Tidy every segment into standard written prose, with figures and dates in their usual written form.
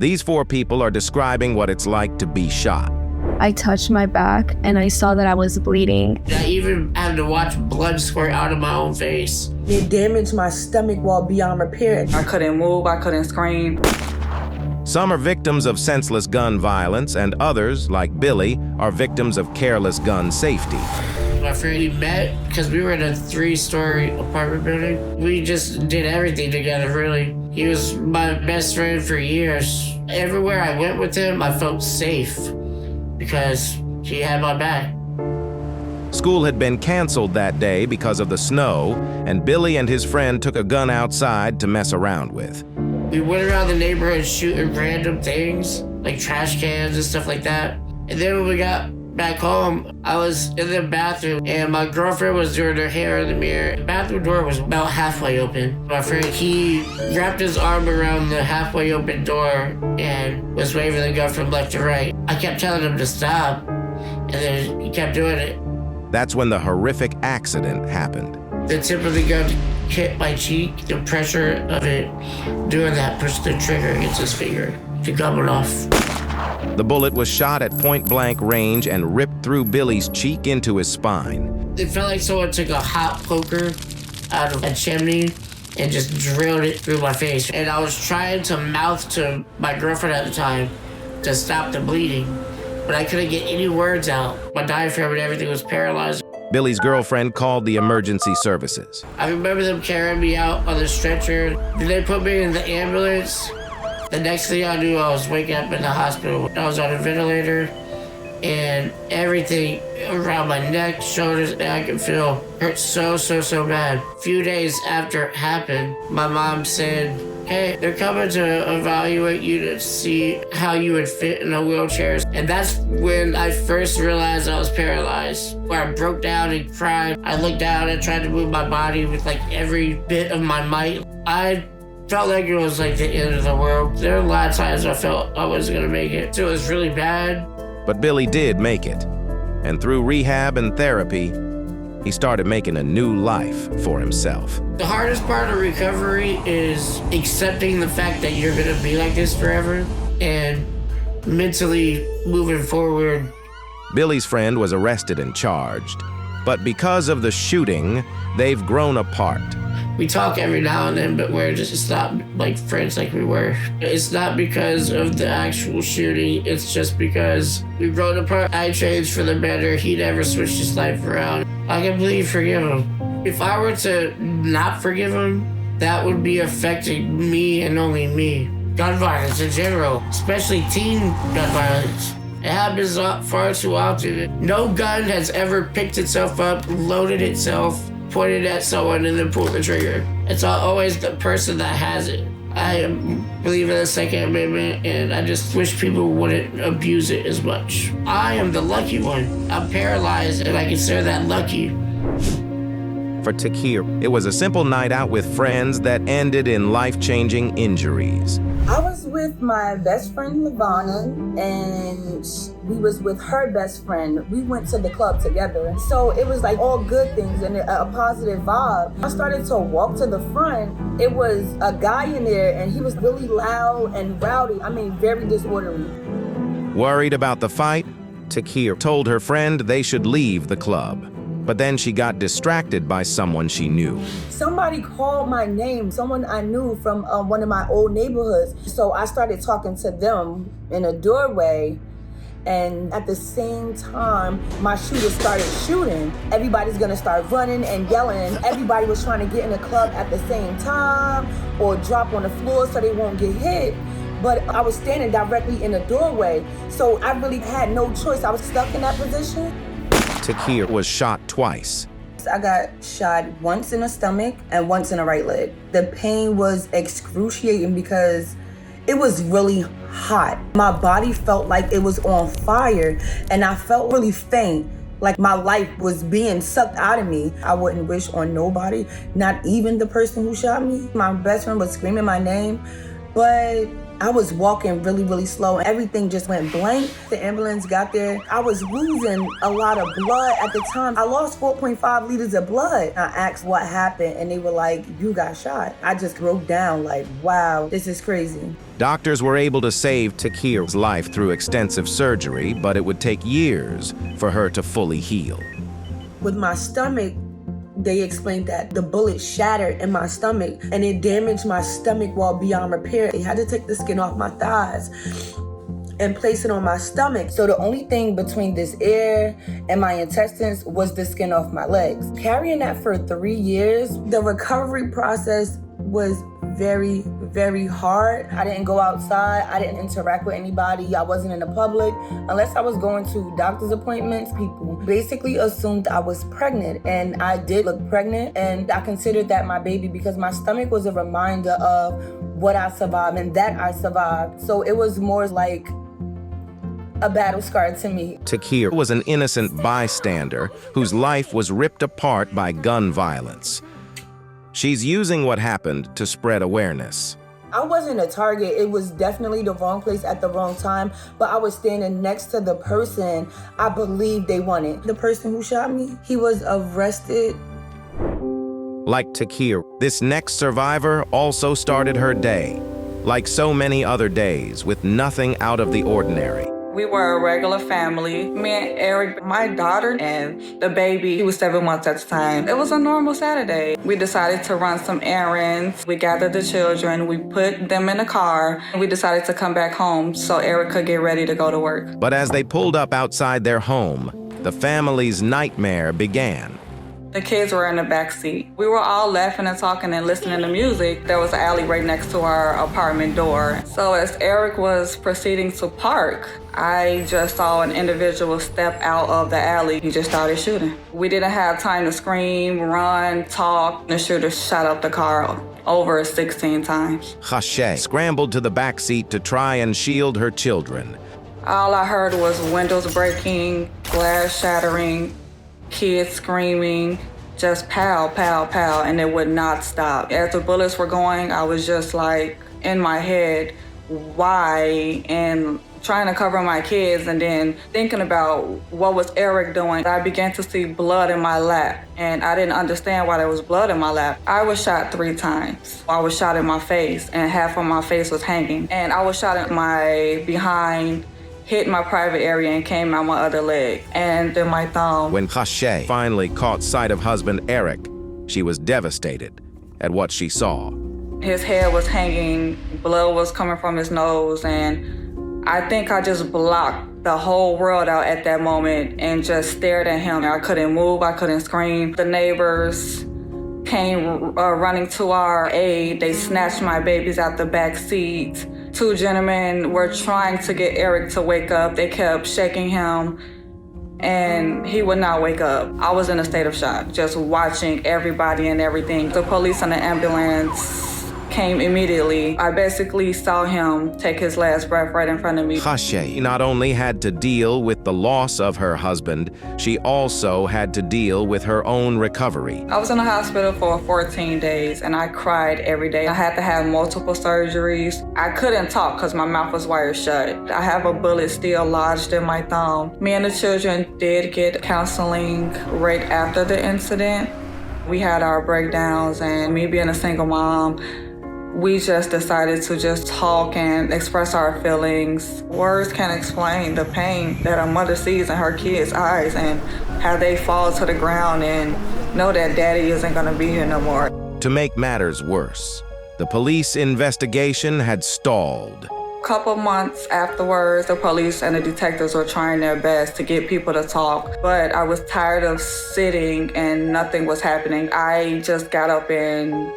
These 4 people are describing what it's like to be shot. I touched my back and I saw that I was bleeding. I even had to watch blood squirt out of my own face. It damaged my stomach while beyond repair. I couldn't move, I couldn't scream. Some are victims of senseless gun violence, and others, like Billy, are victims of careless gun safety. My friend, we met because we were in a 3-story apartment building. We just did everything together, really. He was my best friend for years. Everywhere I went with him, I felt safe because he had my back. School had been canceled that day because of the snow, and Billy and his friend took a gun outside to mess around with. We went around the neighborhood shooting random things, like trash cans and stuff like that. And then when we got back home, I was in the bathroom and my girlfriend was doing her hair in the mirror. The bathroom door was about halfway open. My friend, he wrapped his arm around the halfway open door and was waving the gun from left to right. I kept telling him to stop, and then he kept doing it. That's when the horrific accident happened. The tip of the gun hit my cheek. The pressure of it doing that pushed the trigger against his finger. The gun went off. The bullet was shot at point-blank range and ripped through Billy's cheek into his spine. It felt like someone took a hot poker out of a chimney and just drilled it through my face. And I was trying to mouth to my girlfriend at the time to stop the bleeding, but I couldn't get any words out. My diaphragm and everything was paralyzed. Billy's girlfriend called the emergency services. I remember them carrying me out on the stretcher. Then they put me in the ambulance. The next thing I knew, I was waking up in the hospital. I was on a ventilator, and everything around my neck, shoulders, and I could feel hurt so bad. A few days after it happened, my mom said, "Hey, they're coming to evaluate you to see how you would fit in a wheelchair." And that's when I first realized I was paralyzed, where I broke down and cried. I looked down and tried to move my body with like every bit of my might. I felt like it was like the end of the world. There were a lot of times I felt I wasn't gonna make it. So it was really bad. But Billy did make it. And through rehab and therapy, he started making a new life for himself. The hardest part of recovery is accepting the fact that you're gonna be like this forever and mentally moving forward. Billy's friend was arrested and charged. But because of the shooting, they've grown apart. We talk every now and then, but we're just not like friends like we were. It's not because of the actual shooting, it's just because we've grown apart. I changed for the better. He never switched his life around. I completely forgive him. If I were to not forgive him, that would be affecting me and only me. Gun violence in general, especially teen gun violence. It happens far too often. No gun has ever picked itself up, loaded itself, pointed at someone, and then pulled the trigger. It's always the person that has it. I believe in the Second Amendment, and I just wish people wouldn't abuse it as much. I am the lucky one. I'm paralyzed, and I consider that lucky. For Takir, it was a simple night out with friends that ended in life-changing injuries. I was with my best friend, Lavana, and we was with her best friend. We went to the club together. So it was like all good things and a positive vibe. I started to walk to the front. It was a guy in there, and he was really loud and rowdy. I mean, very disorderly. Worried about the fight, Takir told her friend they should leave the club. But then she got distracted by someone she knew. Somebody called my name, someone I knew from one of my old neighborhoods. So I started talking to them in a doorway. And at the same time, my shooter started shooting. Everybody's gonna start running and yelling. Everybody was trying to get in the club at the same time or drop on the floor so they won't get hit. But I was standing directly in the doorway. So I really had no choice. I was stuck in that position. Takir was shot twice. I got shot once in the stomach and once in the right leg. The pain was excruciating because it was really hot. My body felt like it was on fire, and I felt really faint, like my life was being sucked out of me. I wouldn't wish on nobody, not even the person who shot me. My best friend was screaming my name, but I was walking really, really slow. Everything just went blank. The ambulance got there. I was losing a lot of blood at the time. I lost 4.5 liters of blood. I asked what happened, and they were like, you got shot. I just broke down like, wow, this is crazy. Doctors were able to save Takir's life through extensive surgery, but it would take years for her to fully heal. With my stomach, they explained that the bullet shattered in my stomach and it damaged my stomach wall beyond repair. They had to take the skin off my thighs and place it on my stomach. So the only thing between this air and my intestines was the skin off my legs. Carrying that for 3 years, the recovery process was very, very hard. I didn't go outside. I didn't interact with anybody. I wasn't in the public. Unless I was going to doctor's appointments, people basically assumed I was pregnant. And I did look pregnant. And I considered that my baby because my stomach was a reminder of what I survived and that I survived. So it was more like a battle scar to me. Takir was an innocent bystander whose life was ripped apart by gun violence. She's using what happened to spread awareness. I wasn't a target. It was definitely the wrong place at the wrong time, but I was standing next to the person I believed they wanted. The person who shot me, he was arrested. Like Takir, this next survivor also started her day, like so many other days, with nothing out of the ordinary. We were a regular family. Me and Eric, my daughter, and the baby, he was 7 months at the time. It was a normal Saturday. We decided to run some errands. We gathered the children. We put them in a car. And we decided to come back home so Eric could get ready to go to work. But as they pulled up outside their home, the family's nightmare began. The kids were in the back seat. We were all laughing and talking and listening to music. There was an alley right next to our apartment door. So as Eric was proceeding to park, I just saw an individual step out of the alley. He just started shooting. We didn't have time to scream, run, talk. The shooter shot up the car over 16 times. Khashay scrambled to the back seat to try and shield her children. All I heard was windows breaking, glass shattering, kids screaming, just pow, pow, pow, and it would not stop. As the bullets were going, I was just like in my head, why? And trying to cover my kids and then thinking about what was Eric doing. I began to see blood in my lap and I didn't understand why there was blood in my lap. I was shot 3 times. I was shot in my face and half of my face was hanging. And I was shot in my behind, hit my private area and came out my other leg and then my thumb. When Khashay finally caught sight of husband Eric, she was devastated at what she saw. His head was hanging, blood was coming from his nose, and I think I just blocked the whole world out at that moment and just stared at him. I couldn't move, I couldn't scream. The neighbors came running to our aid. They snatched my babies out the back seat. 2 gentlemen were trying to get Eric to wake up. They kept shaking him and he would not wake up. I was in a state of shock, just watching everybody and everything. The police and the ambulance came immediately. I basically saw him take his last breath right in front of me. Khashay not only had to deal with the loss of her husband, she also had to deal with her own recovery. I was in the hospital for 14 days and I cried every day. I had to have multiple surgeries. I couldn't talk because my mouth was wired shut. I have a bullet still lodged in my thumb. Me and the children did get counseling right after the incident. We had our breakdowns, and me being a single mom, we just decided to just talk and express our feelings. Words can't explain the pain that a mother sees in her kids' eyes and how they fall to the ground and know that daddy isn't gonna be here no more. To make matters worse, the police investigation had stalled. A couple months afterwards, the police and the detectives were trying their best to get people to talk, but I was tired of sitting and nothing was happening. I just got up and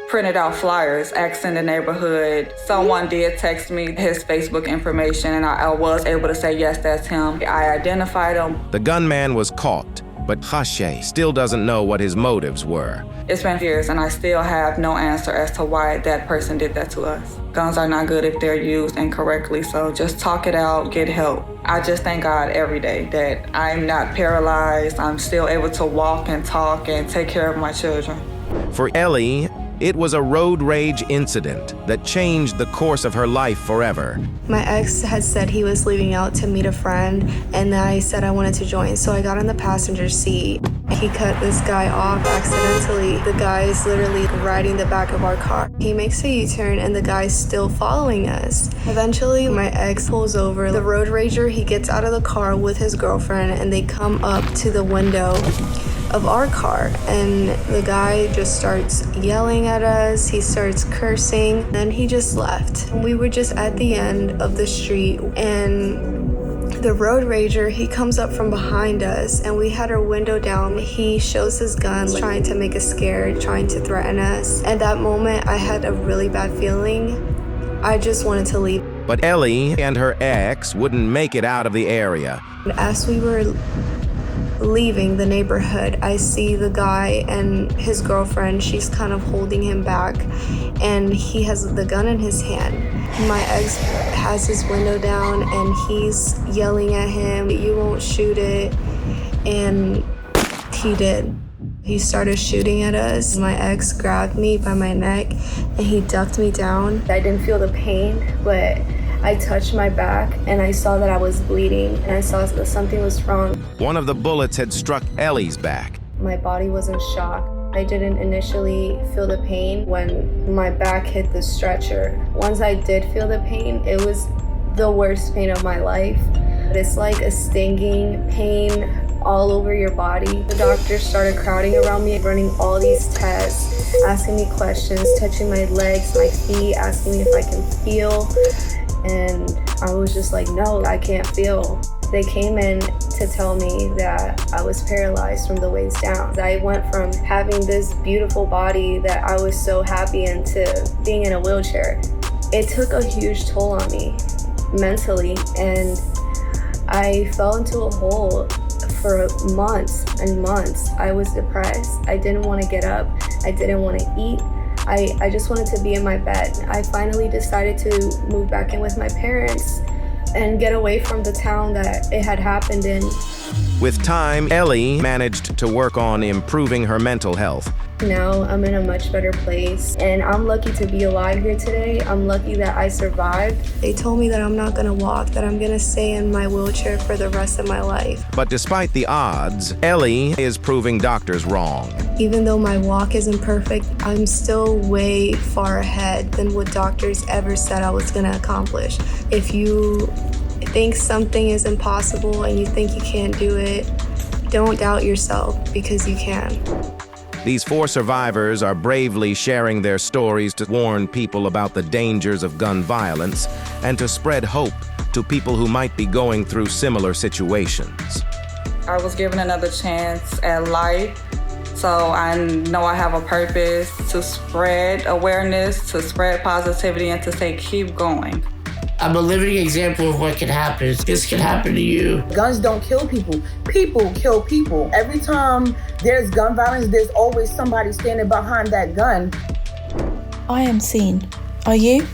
printed out flyers, asking the neighborhood. Someone did text me his Facebook information and I was able to say, yes, that's him. I identified him. The gunman was caught, but Khashay still doesn't know what his motives were. It's been years and I still have no answer as to why that person did that to us. Guns are not good if they're used incorrectly, so just talk it out, get help. I just thank God every day that I'm not paralyzed. I'm still able to walk and talk and take care of my children. For Ellie, It was a road rage incident that changed the course of her life forever. My ex had said he was leaving out to meet a friend, and I said I wanted to join, so I got in the passenger seat. He cut this guy off accidentally. The guy is literally riding the back of our car. He makes a U-turn and the guy's still following us. Eventually, my ex pulls over. The road rager, he gets out of the car with his girlfriend and they come up to the window of our car, and the guy just starts yelling at us. He starts cursing, and he just left. We were just at the end of the street, and the road rager, he comes up from behind us, and we had our window down. He shows his gun, trying to make us scared, trying to threaten us. At that moment, I had a really bad feeling. I just wanted to leave. But Ellie and her ex wouldn't make it out of the area. As we were leaving the neighborhood, I see the guy and his girlfriend. She's kind of holding him back, and he has the gun in his hand. My ex has his window down and he's yelling at him, "You won't shoot it." And he did. He started shooting at us. My ex grabbed me by my neck and he ducked me down. I didn't feel the pain, but I touched my back and I saw that I was bleeding and I saw that something was wrong. One of the bullets had struck Ellie's back. My body was in shock. I didn't initially feel the pain when my back hit the stretcher. Once I did feel the pain, it was the worst pain of my life. It's like a stinging pain all over your body. The doctors started crowding around me, running all these tests, asking me questions, touching my legs, my feet, asking me if I can feel. And I was just like, no, I can't feel. They came in to tell me that I was paralyzed from the waist down. I went from having this beautiful body that I was so happy in to being in a wheelchair. It took a huge toll on me mentally, and I fell into a hole for months and months. I was depressed. I didn't want to get up. I didn't want to eat. I just wanted to be in my bed. I finally decided to move back in with my parents and get away from the town that it had happened in. With time, Ellie managed to work on improving her mental health. Now I'm in a much better place, and I'm lucky to be alive here today. I'm lucky that I survived. They told me that I'm not gonna walk, that I'm gonna stay in my wheelchair for the rest of my life. But despite the odds, Ellie is proving doctors wrong. Even though my walk isn't perfect, I'm still way far ahead than what doctors ever said I was gonna accomplish. If you think something is impossible and you think you can't do it, don't doubt yourself, because you can. These 4 survivors are bravely sharing their stories to warn people about the dangers of gun violence and to spread hope to people who might be going through similar situations. I was given another chance at life, so I know I have a purpose to spread awareness, to spread positivity, and to say keep going. I'm a living example of what can happen. This can happen to you. Guns don't kill people. People kill people. Every time there's gun violence, there's always somebody standing behind that gun. I am seen. Are you?